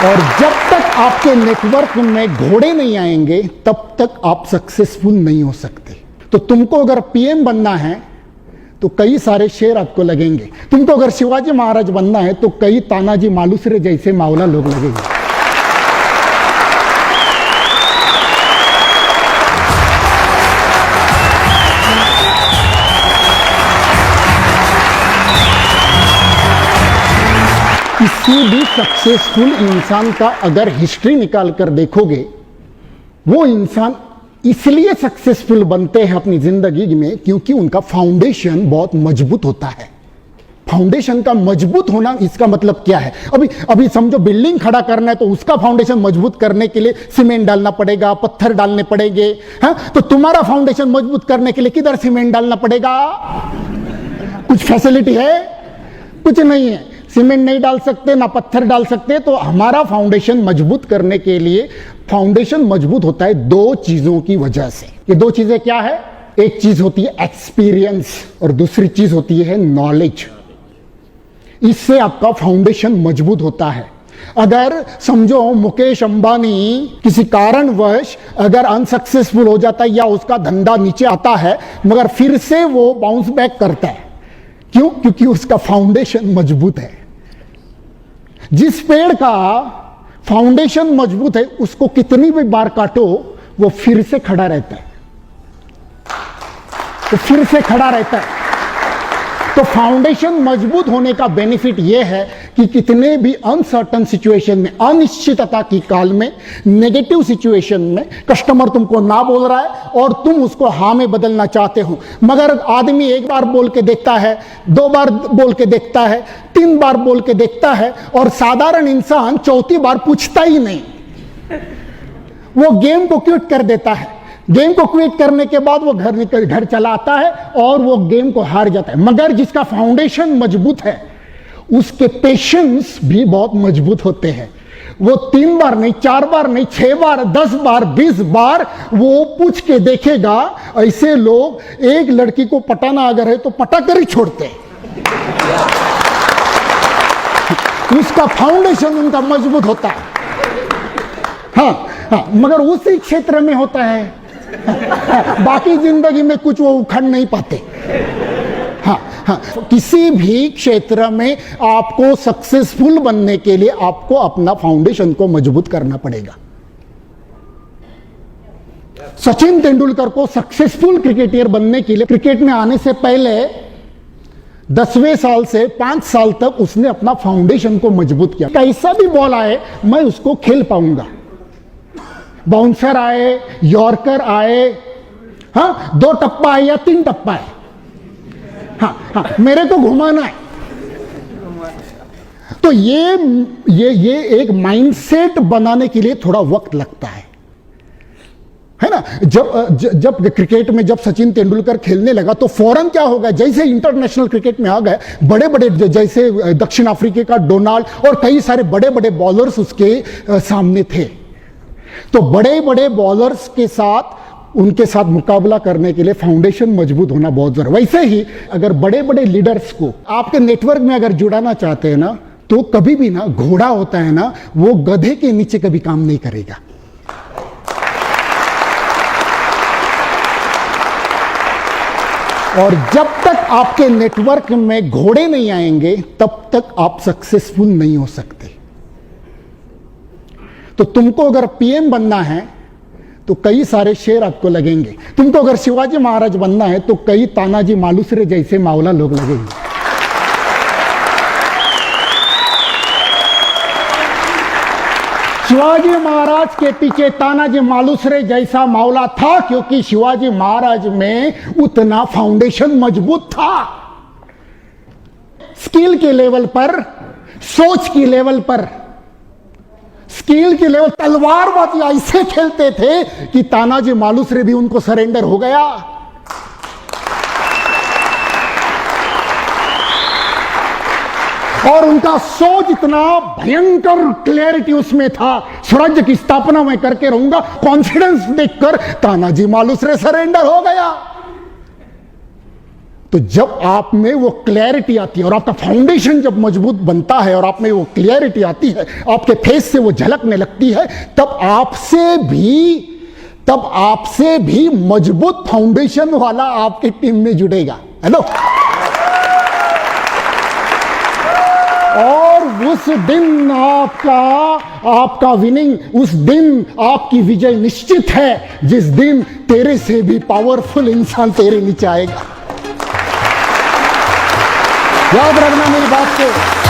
और जब तक आपके नेटवर्क में घोड़े नहीं आएंगे तब तक आप सक्सेसफुल नहीं हो सकते। तो तुमको अगर पीएम बनना है तो कई सारे शेर आपको लगेंगे, तुमको अगर शिवाजी महाराज बनना है तो कई तानाजी मालुसरे जैसे मावला लोग लगेंगे। किसी भी सक्सेसफुल इंसान का अगर हिस्ट्री निकाल कर देखोगे, वो इंसान इसलिए सक्सेसफुल बनते हैं अपनी जिंदगी में क्योंकि उनका फाउंडेशन बहुत मजबूत होता है। फाउंडेशन का मजबूत होना, इसका मतलब क्या है? अभी समझो बिल्डिंग खड़ा करना है तो उसका फाउंडेशन मजबूत करने के लिए सीमेंट डालना पड़ेगा, पत्थर डालने पड़ेंगे। हाँ, तो तुम्हारा फाउंडेशन मजबूत करने के लिए किधर सीमेंट डालना पड़ेगा? कुछ फैसिलिटी है? कुछ नहीं है। सीमेंट नहीं डाल सकते, ना पत्थर डाल सकते। तो हमारा फाउंडेशन मजबूत करने के लिए, फाउंडेशन मजबूत होता है दो चीजों की वजह से। ये दो चीजें क्या है? एक चीज होती है एक्सपीरियंस और दूसरी चीज होती है नॉलेज। इससे आपका फाउंडेशन मजबूत होता है। अगर समझो मुकेश अंबानी किसी कारणवश अगर अनसक्सेसफुल हो जाता है या उसका धंधा नीचे आता है, मगर फिर से वो बाउंस बैक करता है। क्यों? क्योंकि उसका फाउंडेशन मजबूत है। जिस पेड़ का फाउंडेशन मजबूत है उसको कितनी भी बार काटो वो फिर से खड़ा रहता है, तो फिर से खड़ा रहता है। तो फाउंडेशन मजबूत होने का बेनिफिट यह है कि कितने भी अनसर्टन सिचुएशन में, अनिश्चितता की काल में, नेगेटिव सिचुएशन में कस्टमर तुमको ना बोल रहा है और तुम उसको हाँ में बदलना चाहते हो, मगर आदमी एक बार बोल के देखता है, दो बार बोल के देखता है, तीन बार बोल के देखता है और साधारण इंसान चौथी बार पूछता ही नहीं, वो गेम को क्विट कर देता है। गेम को क्विट करने के बाद वो घर चला आता है और वो गेम को हार जाता है। मगर जिसका फाउंडेशन मजबूत है उसके पेशेंस भी बहुत मजबूत होते हैं। वो 3 बार नहीं, 4 बार नहीं, 6 बार, 10 बार, 20 बार वो पूछ के देखेगा। ऐसे लोग एक लड़की को पटाना अगर है तो पटा कर ही छोड़ते हैं। उसका फाउंडेशन उनका मजबूत होता है। हाँ, मगर उसी क्षेत्र में होता है, बाकी जिंदगी में कुछ वो उखड़ नहीं पाते। हाँ, किसी भी क्षेत्र में आपको सक्सेसफुल बनने के लिए आपको अपना फाउंडेशन को मजबूत करना पड़ेगा। सचिन तेंदुलकर को सक्सेसफुल क्रिकेटर बनने के लिए क्रिकेट में आने से पहले 10वें साल से 5 साल तक उसने अपना फाउंडेशन को मजबूत किया। कैसा भी बॉल आए मैं उसको खेल पाऊंगा। बाउंसर आए, यॉर्कर आए, हाँ, 2 टप्पा आए या 3 टप्पा आए, हाँ, मेरे को घुमाना है। तो ये एक माइंडसेट बनाने के लिए थोड़ा वक्त लगता है ना। जब क्रिकेट में जब सचिन तेंदुलकर खेलने लगा तो फौरन क्या होगा, जैसे इंटरनेशनल क्रिकेट में आ गए बड़े बड़े, जैसे दक्षिण अफ्रीका का डोनाल्ड और कई सारे बड़े बड़े बॉलर्स उसके सामने थे। तो बड़े बड़े बॉलर्स के साथ, उनके साथ मुकाबला करने के लिए फाउंडेशन मजबूत होना बहुत जरूरी। वैसे ही अगर बड़े बड़े लीडर्स को आपके नेटवर्क में अगर जुड़ाना चाहते हैं ना, तो कभी भी ना घोड़ा होता है ना, वो गधे के नीचे कभी काम नहीं करेगा। और जब तक आपके नेटवर्क में घोड़े नहीं आएंगे तब तक आप सक्सेसफुल नहीं हो सकते। तो तुमको अगर पीएम बनना है तो कई सारे शेर आपको लगेंगे। तुमको अगर शिवाजी महाराज बनना है तो कई तानाजी मालुसरे जैसे मावला लोग लगेंगे। शिवाजी महाराज के पीछे तानाजी मालुसरे जैसा मावला था क्योंकि शिवाजी महाराज में उतना फाउंडेशन मजबूत था। स्किल के लेवल पर, सोच की लेवल पर, स्किल के लेवल, तलवारबाजी ऐसे खेलते थे कि तानाजी मालुसरे भी उनको सरेंडर हो गया। और उनका सोच इतना भयंकर क्लैरिटी उसमें था, स्वराज्य की स्थापना मैं करके रहूंगा, कॉन्फिडेंस देखकर तानाजी मालुसरे सरेंडर हो गया। तो जब आप में वो क्लैरिटी आती है और आपका फाउंडेशन जब मजबूत बनता है और आप में वो क्लैरिटी आती है, आपके फेस से वो झलकने लगती है, तब आपसे भी मजबूत फाउंडेशन वाला आपकी टीम में जुड़ेगा। हेलो। और उस दिन आपका विनिंग, उस दिन आपकी विजय निश्चित है, जिस दिन तेरे से भी पावरफुल इंसान तेरे नीचे आएगा। याद रखना मेरी बात को।